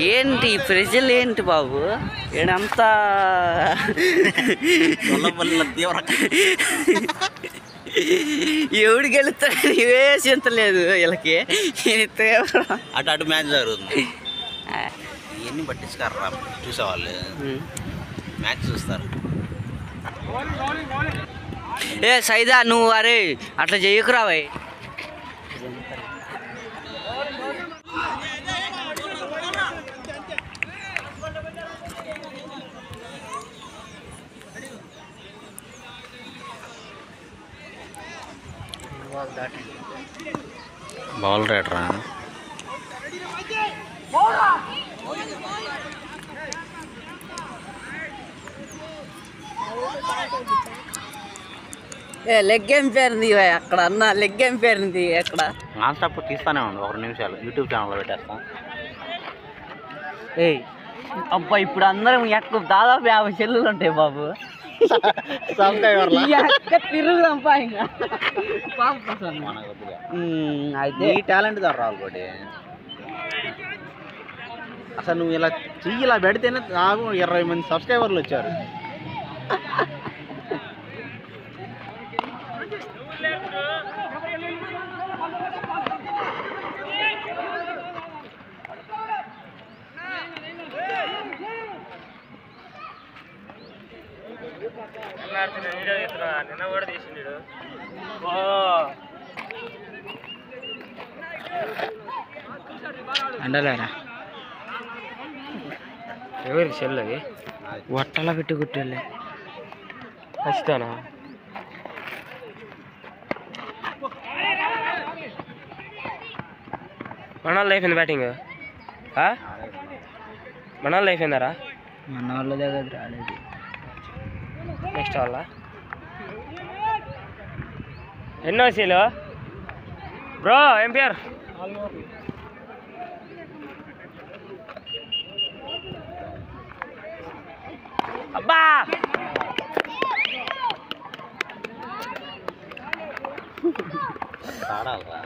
ఏంటి ప్రజలు ఏంటి బాబు ఈడంతా ఎవడు గెలుస్తాడు ఇవే చింతలేదు వీళ్ళకి అటు అటు మ్యాచ్ జరుగుతుంది. ఇవన్నీ పట్టించుకారా చూసేవాళ్ళు, మ్యాచ్ చూస్తారు. ఏ సైదా నువ్వు అరే అట్లా చేయకురావాయి. బాల్ రేటరా లెగ్ ఏం పేరుంది అక్కడ అన్న, లెగ్ ఏం పేరుంది అక్కడ. నాన్ స్టాప్ తీస్తానే ఉండు, 1 నిమిషాలు యూట్యూబ్ ఛానల్లో పెట్టేస్తాం. ఏ అబ్బా ఇప్పుడు అందరం ఎక్కువ దాదాపు 50 సెల్లులు ఉంటాయి బాబు. తిరుగుదాంపా ఇంకా. అయితే ఈ టాలెంట్ ద్వారా రావాలి ఒకటి. అసలు నువ్వు ఇలా చెయ్యి ఇలా పెడితేనే నాకు 20 మంది సబ్స్క్రైబర్లు వచ్చారు. నిన్న కూడా తీసిండు అండలేరా ఎవరి సెల్ అది వట్టలా పెట్టి కుట్టాలి ఖచ్చితంగా. మనాళ్ళు అయిపోయింది బ్యాటింగ్, మనాళ్ళు అయిపోయిందారా? మన వాళ్ళ దగ్గర రాలేదు. నెక్స్ట్ వాళ్ళ ఎన్నో సీలు బ్రో ఏం పేరు? అబ్బా ఆడాలరా